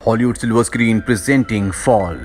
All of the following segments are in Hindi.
Hollywood silver screen presenting fall.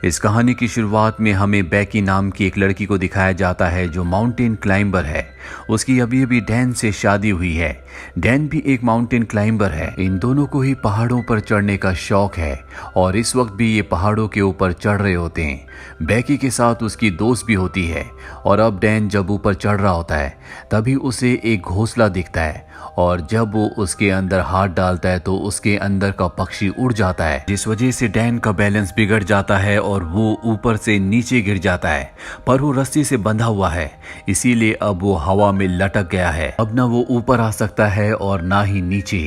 इस कहानी की शुरुआत में हमें बैकी नाम की एक लड़की को दिखाया जाता है जो माउंटेन क्लाइंबर है। उसकी अभी अभी डैन से शादी हुई है। डैन भी एक माउंटेन क्लाइंबर है। इन दोनों को ही पहाड़ों पर चढ़ने का शौक है और इस वक्त भी ये पहाड़ों के ऊपर चढ़ रहे होते हैं। बैकी के साथ उसकी दोस्त भी होती है और अब डैन जब ऊपर चढ़ रहा होता है तभी उसे एक घोंसला दिखता है और जब वो उसके अंदर हाथ डालता है तो उसके अंदर का पक्षी उड़ जाता है, जिस वजह से डैन का बैलेंस बिगड़ जाता है और वो ऊपर से नीचे गिर जाता है। पर वो रस्सी से बंधा हुआ है इसीलिए अब वो हवा में लटक गया है। अब ना वो ऊपर आ सकता है और ना ही नीचे।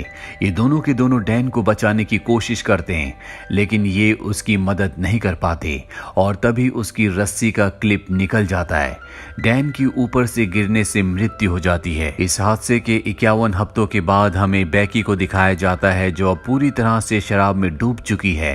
ये दोनों के दोनों डैन को बचाने की कोशिश करते हैं लेकिन ये उसकी मदद नहीं कर पाते और तभी उसकी रस्सी का क्लिप निकल जाता है। डैन की ऊपर से गिरने से मृत्यु हो जाती है। इस हादसे के 51 हफ्तों के बाद हमें बैकी को दिखाया जाता है जो अब पूरी तरह से शराब में डूब चुकी है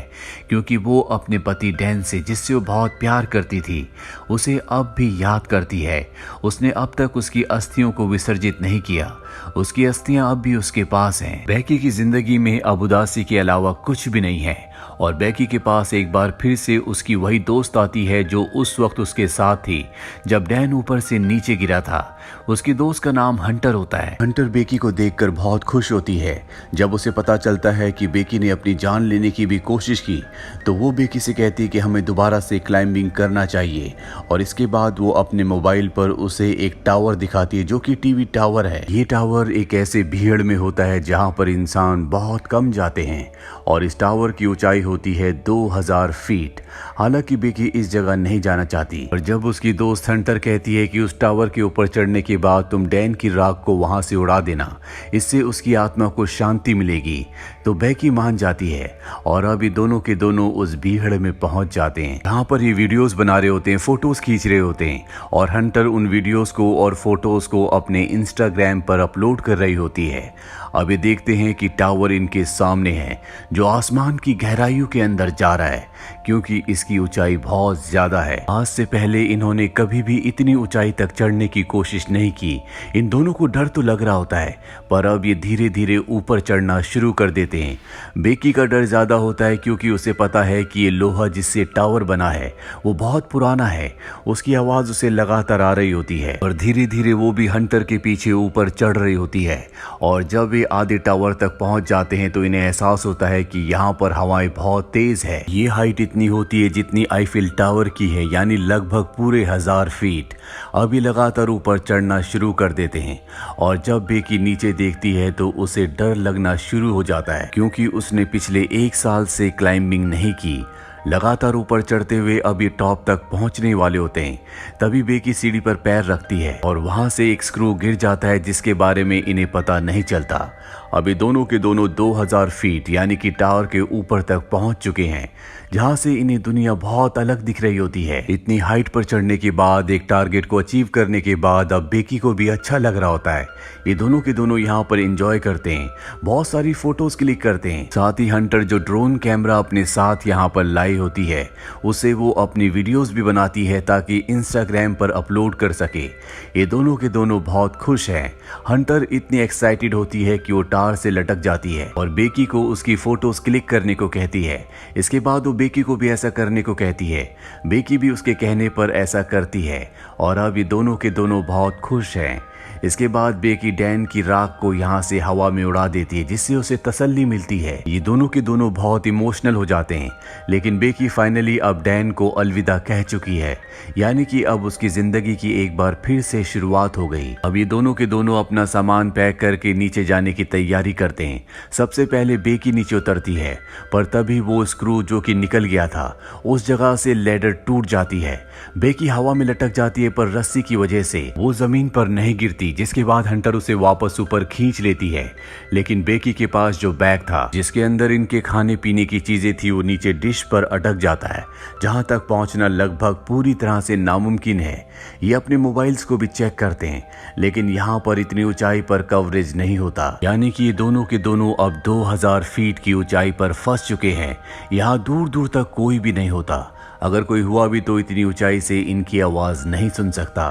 क्योंकि वो अपने पति डैन से, जिससे वो बहुत प्यार करती थी, उसे अब भी याद करती है। उसने अब तक उसकी अस्थियों को विसर्जित नहीं किया। उसकी अस्थियां अब भी उसके पास हैं। बैकी की जिंदगी में अब उदासी के अलावा कुछ भी नहीं है और बैकी के पास एक बार फिर से उसकी वही दोस्त आती है जो उस वक्त उसके साथ थी जब डैन ऊपर से नीचे गिरा था। उसकी दोस्त का नाम हंटर होता है। हंटर बैकी को देखकर बहुत खुश होती है। जब उसे पता चलता है कि बैकी ने अपनी जान लेने की भी कोशिश की तो वो बैकी से कहती है कि हमें दोबारा से क्लाइंबिंग करना चाहिए और इसके बाद वो अपने मोबाइल पर उसे एक टावर दिखाती है जो कि टीवी टावर है। ये टावर एक ऐसे भीड़ में होता है जहाँ पर इंसान बहुत कम जाते हैं और इस टावर की ऊंचाई होती है 2000 फीट। हालांकि बैकी इस जगह नहीं जाना चाहती और जब उसकी दोस्त हंटर कहती है कि उस टावर के ऊपर चढ़ने के बाद तुम डैन की राख को वहां से उड़ा देना, इससे उसकी आत्मा को शांति मिलेगी, तो बैकी मान जाती है और अभी दोनों के दोनों उस भीड़ में पहुंच जाते हैं। यहाँ पर ये वीडियोस बना रहे होते हैं, फोटोज खींच रहे होते हैं और हंटर उन वीडियोस को और फोटोज को अपने इंस्टाग्राम पर अपलोड कर रही होती है। अभी देखते हैं कि टावर इनके सामने है जो आसमान की गहराइयों के अंदर जा रहा है क्योंकि इसकी ऊंचाई बहुत ज्यादा है। आज से पहले इन्होंने कभी भी इतनी ऊंचाई तक चढ़ने की कोशिश नहीं की। इन दोनों को डर तो लग रहा होता है पर अब ये धीरे धीरे ऊपर चढ़ना शुरू कर देते हैं। बैकी का डर ज्यादा होता है क्योंकि उसे पता है कि ये लोहा जिससे टावर बना है वो बहुत पुराना है। उसकी आवाज उसे लगातार आ रही होती है और धीरे धीरे वो भी हंटर के पीछे ऊपर चढ़ रही होती है और जब ये आधे टावर तक पहुंच जाते हैं तो इन्हें एहसास होता है कि यहाँ पर हवाएं बहुत तेज है। ये हाइट इतनी होती है जितनी आईफिल टावर की है, यानी लगभग पूरे 1000 फीट। अभी लगातार ऊपर चढ़ना शुरू कर देते हैं और जब बैकी नीचे देखती है तो उसे डर लगना शुरू हो जाता है क्योंकि उसने पिछले 1 साल से क्लाइंबिंग नहीं की। लगातार ऊपर चढ़ते हुए अब ये टॉप तक पहुंचने वाले होते हैं तभी बैकी सीढ़ी पर पैर रखती है और वहां से एक स्क्रू गिर जाता है जिसके बारे में इन्हें पता नहीं चलता। अभी दोनों के दोनों 2000 फीट यानी कि टावर के ऊपर तक पहुंच चुके हैं जहां से इन्हें दुनिया बहुत अलग दिख रही होती है। इतनी हाइट पर चढ़ने के बाद, एक टारगेट को अचीव करने के बाद अब बैकी को भी अच्छा लग रहा होता है। ये दोनों के दोनों यहाँ पर एंजॉय करते हैं, बहुत सारी फोटोज क्लिक करते हैं। साथ ही हंटर जो ड्रोन कैमरा अपने साथ यहाँ पर लाई होती है उसे वो अपनी वीडियोस भी बनाती है ताकि इंस्टाग्राम पर अपलोड कर सके। ये दोनों के दोनों बहुत खुश हैं। हंटर इतनी एक्साइटेड होती है कि वो टावर से लटक जाती है और बैकी को उसकी फोटोज क्लिक करने को कहती है। इसके बाद वो बैकी को भी ऐसा करने को कहती है। बैकी भी उसके कहने पर ऐसा करती है और अब ये दोनों के दोनों बहुत खुश हैं। इसके बाद बैकी डैन की राख को यहाँ से हवा में उड़ा देती है जिससे उसे तसल्ली मिलती है। ये दोनों के दोनों बहुत इमोशनल हो जाते हैं लेकिन बैकी फाइनली अब डैन को अलविदा कह चुकी है, यानी कि अब उसकी जिंदगी की एक बार फिर से शुरुआत हो गई। अब ये दोनों के दोनों अपना सामान पैक करके नीचे जाने की तैयारी करते हैं। सबसे पहले बैकी नीचे उतरती है पर तभी वो स्क्रू जो कि निकल गया था उस जगह से लेडर टूट जाती है। बैकी हवा में लटक जाती है पर रस्सी की वजह से वो जमीन पर नहीं गिरती, जिसके बाद हंटर उसे वापस ऊपर खींच लेती है। लेकिन बैकी के पास जो बैग था जिसके अंदर इनके खाने पीने की चीजें थी वो नीचे डिश पर अटक जाता है जहां तक पहुंचना लगभग पूरी तरह से नामुमकिन है। ये अपने मोबाइल्स को भी चेक करते हैं लेकिन यहाँ पर इतनी ऊंचाई पर कवरेज नहीं होता, यानी कि ये दोनों के दोनों अब 2000 फीट की ऊंचाई पर फंस चुके हैं। यहाँ दूर दूर तक कोई भी नहीं होता। अगर कोई हुआ भी तो इतनी ऊंचाई से इनकी आवाज नहीं सुन सकता।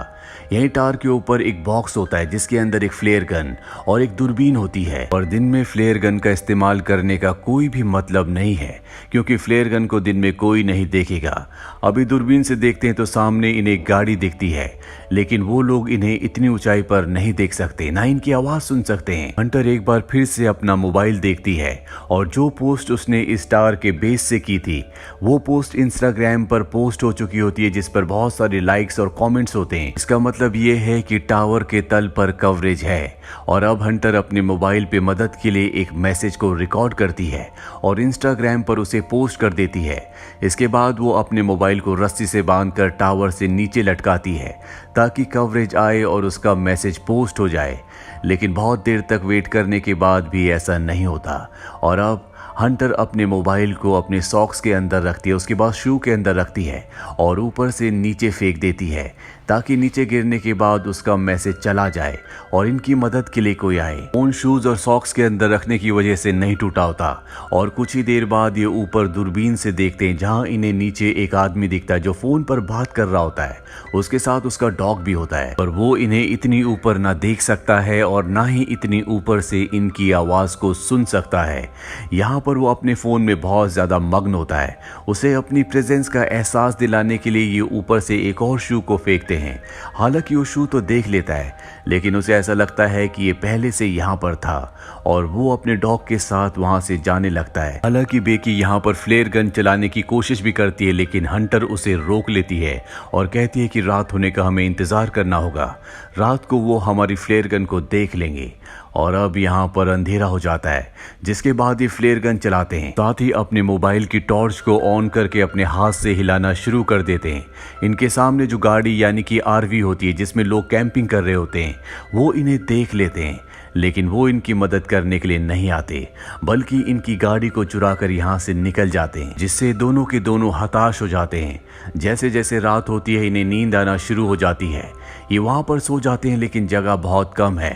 यही टावर के ऊपर एक बॉक्स होता है जिसके अंदर एक फ्लेयर गन और एक दूरबीन होती है। और दिन में फ्लेयर गन का इस्तेमाल करने का कोई भी मतलब नहीं है, क्योंकि फ्लेयर गन को दिन में कोई नहीं देखेगा। अभी दूरबीन से देखते हैं तो सामने इन्हें एक गाड़ी दिखती है, लेकिन वो लोग इन्हें इतनी ऊंचाई पर नहीं देख सकते, ना इनकी आवाज सुन सकते हैं। हंटर एक बार फिर से अपना मोबाइल देखती है और जो पोस्ट उसने इस टावर के बेस से की थी वो पोस्ट इंस्टाग्राम पर पोस्ट हो चुकी होती है, जिस पर बहुत सारे लाइक्स और कमेंट्स होते हैं। इसका मतलब ये है कि टावर के तल पर कवरेज है। और अब हंटर अपने मोबाइल पे मदद के लिए एक मैसेज को रिकॉर्ड करती है और इंस्टाग्राम पर उसे पोस्ट कर देती है। इसके बाद वो अपने मोबाइल को रस्सी से बांधकर टावर से नीचे लटकाती है ताकि कवरेज आए और उसका मैसेज पोस्ट हो जाए। लेकिन बहुत देर तक वेट करने के बाद भी ऐसा नहीं होता और अब हंटर अपने मोबाइल को अपने सॉक्स के अंदर रखती है, उसके बाद शू के अंदर रखती है और ऊपर से नीचे फेंक देती है ताकि नीचे गिरने के बाद उसका मैसेज चला जाए और इनकी मदद के लिए कोई आए। फोन शूज और सॉक्स के अंदर रखने की वजह से नहीं टूटा होता और कुछ ही देर बाद ये ऊपर दूरबीन से देखते हैं जहां इन्हें नीचे एक आदमी दिखता है जो फोन पर बात कर रहा होता है। उसके साथ उसका डॉग भी होता है, पर वो इन्हें इतनी ऊपर ना देख सकता है और ना ही इतनी ऊपर से इनकी आवाज को सुन सकता है। यहाँ पर वो अपने फोन में बहुत ज्यादा मग्न होता है। उसे अपनी प्रेजेंस का एहसास दिलाने के लिए ये ऊपर से एक और शू को फेंकते हैं। हालांकि वो शू तो देख लेता है, लेकिन उसे ऐसा लगता है कि ये पहले से यहाँ पर था और वो अपने डॉग के साथ वहां से जाने लगता है। हालांकि बेकी यहाँ पर फ्लेयर गन चलाने की कोशिश भी करती है, लेकिन हंटर उसे रोक लेती है और कहती है कि रात होने का हमें इंतजार करना होगा, रात को वो हमारी फ्लेयर गन को देख लेंगे। और अब यहाँ पर अंधेरा हो जाता है, जिसके बाद ये फ्लेयर गन चलाते हैं, साथ ही अपने मोबाइल की टॉर्च को ऑन करके अपने हाथ से हिलाना शुरू कर देते हैं। इनके सामने जो गाड़ी यानी कि आरवी होती है जिसमें लोग कैंपिंग कर रहे होते हैं वो इन्हें देख लेते हैं, लेकिन वो इनकी मदद करने के लिए नहीं आते, बल्कि इनकी गाड़ी को चुरा कर यहाँ से निकल जाते हैं, जिससे दोनों के दोनों हताश हो जाते हैं। जैसे जैसे रात होती है इन्हें नींद आना शुरू हो जाती है। ये वहाँ पर सो जाते हैं, लेकिन जगह बहुत कम है।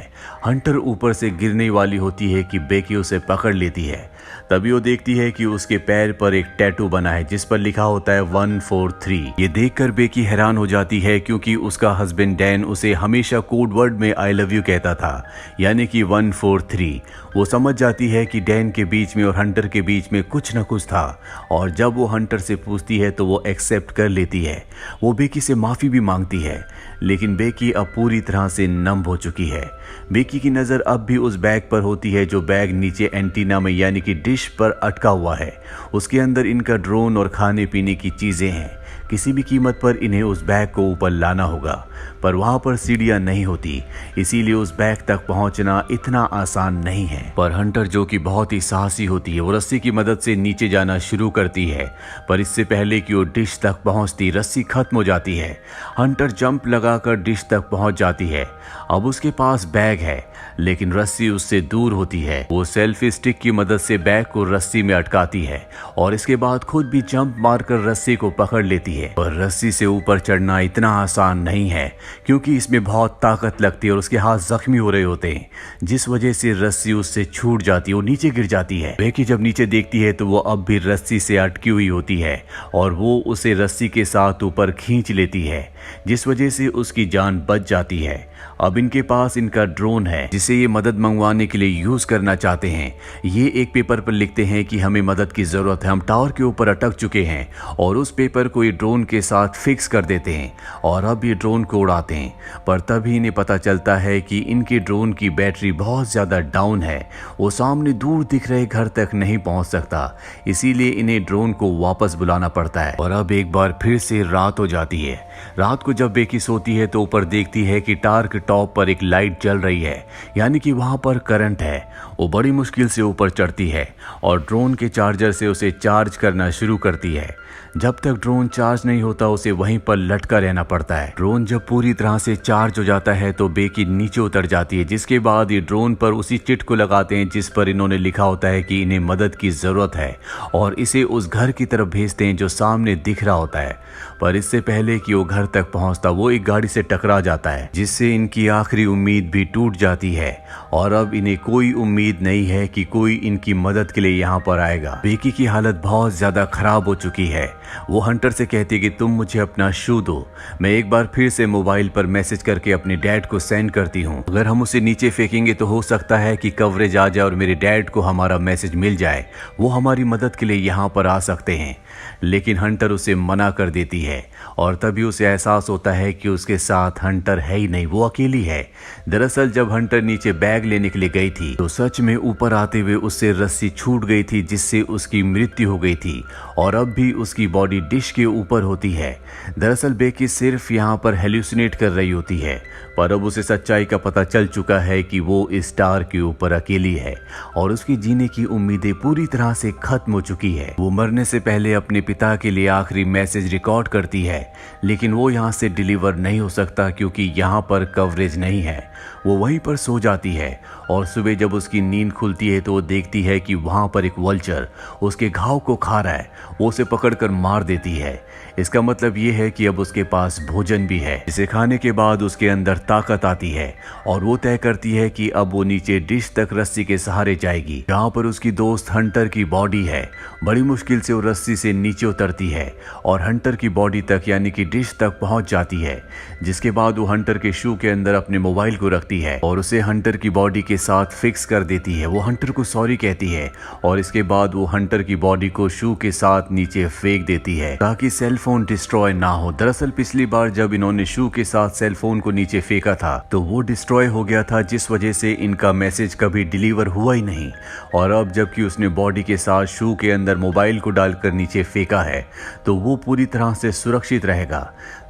हंटर ऊपर से गिरने वाली होती है कि बेकी उसे पकड़ लेती है। तभी वो देखती है कि उसके पैर पर एक टैटू बना है जिस पर लिखा होता है 143। ये देखकर बेकी हैरान हो जाती है, क्योंकि उसका हस्बैंड डैन उसे हमेशा कोड वर्ड में आई लव यू कहता था, यानी कि 143। वो समझ जाती है कि डैन के बीच में और हंटर के बीच में कुछ न कुछ था, और जब वो हंटर से पूछती है तो वो एक्सेप्ट कर लेती है। वो बेकी से माफ़ी भी मांगती है, लेकिन बेकी अब पूरी तरह से नम हो चुकी है। बेकी की नज़र अब भी उस बैग पर होती है जो बैग नीचे एंटीना में यानी कि डिश पर अटका हुआ है। उसके अंदर इनका ड्रोन और खाने पीने की चीज़ें हैं। किसी भी कीमत पर इन्हें उस बैग को ऊपर लाना होगा, पर वहाँ पर सीढ़ियाँ नहीं होती, इसीलिए उस बैग तक पहुँचना इतना आसान नहीं है। पर हंटर, जो कि बहुत ही साहसी होती है, वो रस्सी की मदद से नीचे जाना शुरू करती है, पर इससे पहले कि वो डिश तक पहुँचती रस्सी खत्म हो जाती है। हंटर जंप लगाकर डिश तक पहुँच जाती है। अब उसके पास बैग है, लेकिन रस्सी उससे दूर होती है। वो सेल्फी स्टिक की मदद से बैग को रस्सी में अटकाती है और इसके बाद खुद भी जंप मारकर रस्सी को पकड़ लेती है। और रस्सी से ऊपर चढ़ना इतना आसान नहीं है, क्योंकि इसमें बहुत ताकत लगती है और उसके हाथ जख्मी हो रहे होते हैं, जिस वजह से रस्सी उससे छूट जाती है, वो नीचे गिर जाती है। बेकी जब नीचे देखती है तो वो अब भी रस्सी से अटकी हुई होती है और वो उसे रस्सी के साथ ऊपर खींच लेती है, जिस वजह से उसकी जान बच जाती है। अब इनके पास इनका ड्रोन है जिसे ये मदद मंगवाने के लिए यूज करना चाहते हैं। ये एक पेपर पर लिखते हैं कि हमें मदद की जरूरत है, हम टावर के ऊपर अटक चुके हैं, और उस पेपर को ये ड्रोन के साथ फिक्स कर देते हैं और अब ये ड्रोन को उड़ाते हैं। पर तभी इन्हें पता चलता है कि इनके ड्रोन की बैटरी बहुत ज्यादा डाउन है, वो सामने दूर दिख रहे घर तक नहीं पहुंच सकता, इसीलिए इन्हें ड्रोन को वापस बुलाना पड़ता है। और अब एक बार फिर से रात हो जाती है। रात को जब बेकी सोती है तो ऊपर देखती है कि टावर के टॉप पर एक लाइट जल रही है, यानी कि वहां पर करंट है। वो बड़ी मुश्किल से ऊपर चढ़ती है और ड्रोन के चार्जर से उसे चार्ज करना शुरू करती है। जब तक ड्रोन चार्ज नहीं होता उसे वहीं पर लटका रहना पड़ता है। ड्रोन जब पूरी तरह से चार्ज हो जाता है तो बेकी नीचे उतर जाती है, जिसके बाद ये ड्रोन पर उसी चिट को लगाते हैं जिस पर इन्होंने लिखा होता है कि इन्हें मदद की जरूरत है, और इसे उस घर की तरफ भेजते हैं जो सामने दिख रहा होता है। पर इससे पहले कि वो घर तक तक पहुंचता वो एक गाड़ी से टकरा जाता है, जिससे इनकी आखिरी उम्मीद भी टूट जाती है और अब इन्हें कोई उम्मीद नहीं है कि कोई इनकी मदद के लिए यहाँ पर आएगा। बेकी की हालत बहुत ज्यादा खराब हो चुकी है। वो हंटर से कहती कि तुम मुझे अपना शू दो। मैं एक बार फिर से मोबाइल पर मैसेज करके अपने डैड को सेंड करती हूँ। अगर हम उसे नीचे फेंकेंगे तो हो सकता है कि कवरेज आ जाए और मेरे डैड को हमारा मैसेज मिल जाए। वो हमारी मदद के लिए यहाँ पर आ सकते हैं। लेकिन हंटर उसे मना कर देती है और तभी उसे एहसास होता है कि उसके साथ हंटर है ही नहीं, वो अकेली है। दरअसल जब हंटर नीचे बैग लेने के लिए गई थी तो सच में ऊपर आते हुए उससे रस्सी छूट गई थी, जिससे उसकी मृत्यु हो गई थी और अब भी उसकी बॉडी डिश के ऊपर होती है। दरअसल बेकी सिर्फ यहाँ पर हेल्यूसिनेट कर रही होती है, पर अब उसे सच्चाई का पता चल चुका है कि वो इस स्टार के ऊपर अकेली है और उसकी जीने की उम्मीदें पूरी तरह से खत्म हो चुकी है। वो मरने से पहले अपने पिता के लिए आखिरी मैसेज रिकॉर्ड करती है, लेकिन वो यहाँ से डिलीवर नहीं हो सकता क्योंकि यहाँ पर कवरेज नहीं है। वो वहीं पर सो जाती है और सुबह जब उसकी नींद खुलती है तो वो देखती है कि वहां पर एक वल्चर उसके घाव को खा रहा है। वो उसे पकड़कर मार देती है। इसका मतलब ये है कि अब उसके पास भोजन भी है, जिसे खाने के बाद उसके अंदर ताकत आती है और वो तय करती है कि अब वो नीचे डिश तक रस्सी के सहारे जाएगी, जहाँ पर उसकी दोस्त हंटर की बॉडी है। बड़ी मुश्किल से वो रस्सी से नीचे उतरती है और हंटर की बॉडी तक यानी कि डिश तक पहुंच जाती है, जिसके बाद वो हंटर के शू के अंदर अपने मोबाइल को रखती है और उसे हंटर की बॉडी के साथ फिक्स कर देती है। वो हंटर को सॉरी कहती है और इसके बाद वो हंटर की बॉडी को शू के साथ नीचे फेंक देती है ताकि सेल फोन डिस्ट्रॉय ना हो। दरअसल पिछली बार जब इन्होंने शू के साथ सेल फोन को नीचे फेंका था तो वो डिस्ट्रॉय हो गया था, जिस वजह से इनका मैसेज कभी डिलीवर हुआ ही नहीं। और अब जबकि उसने बॉडी के साथ शू के अंदर मोबाइल को डालकर नीचे फेंका है तो वो पूरी तरह से सुरक्षित रहेगा।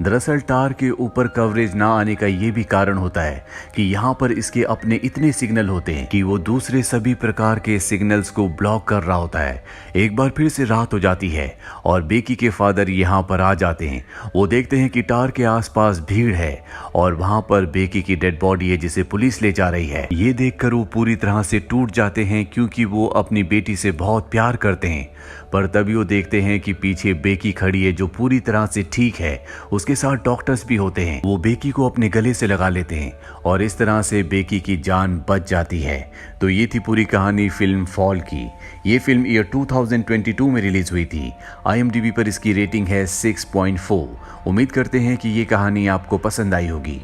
दरअसल टार के ऊपर कवरेज ना आने का ये भी कारण होता है कि यहाँ पर इसके अपने इतने सिग्नल होते हैं कि वो दूसरे सभी प्रकार के सिग्नल्स को ब्लॉक कर रहा होता है। एक बार फिर से रात हो जाती है और बेकी के फादर यहाँ पर आ जाते हैं। वो देखते हैं कि टार के आसपास भीड़ है और वहां पर बेकी की डेड बॉडी है जिसे पुलिस ले जा रही है। ये देखकर वो पूरी तरह से टूट जाते हैं क्योंकि वो अपनी बेटी से बहुत प्यार करते हैं। पर तभी वो देखते हैं कि पीछे बेकी खड़ी है जो पूरी तरह से ठीक है। उसके साथ डॉक्टर्स भी होते हैं। वो बेकी को अपने गले से लगा लेते हैं और इस तरह से बेकी की जान बच जाती है। तो ये थी पूरी कहानी फिल्म फॉल की। ये फिल्म ईयर 2022 में रिलीज हुई थी। IMDb पर इसकी रेटिंग है 6.4। उम्मीद करते हैं कि ये कहानी आपको पसंद आई होगी।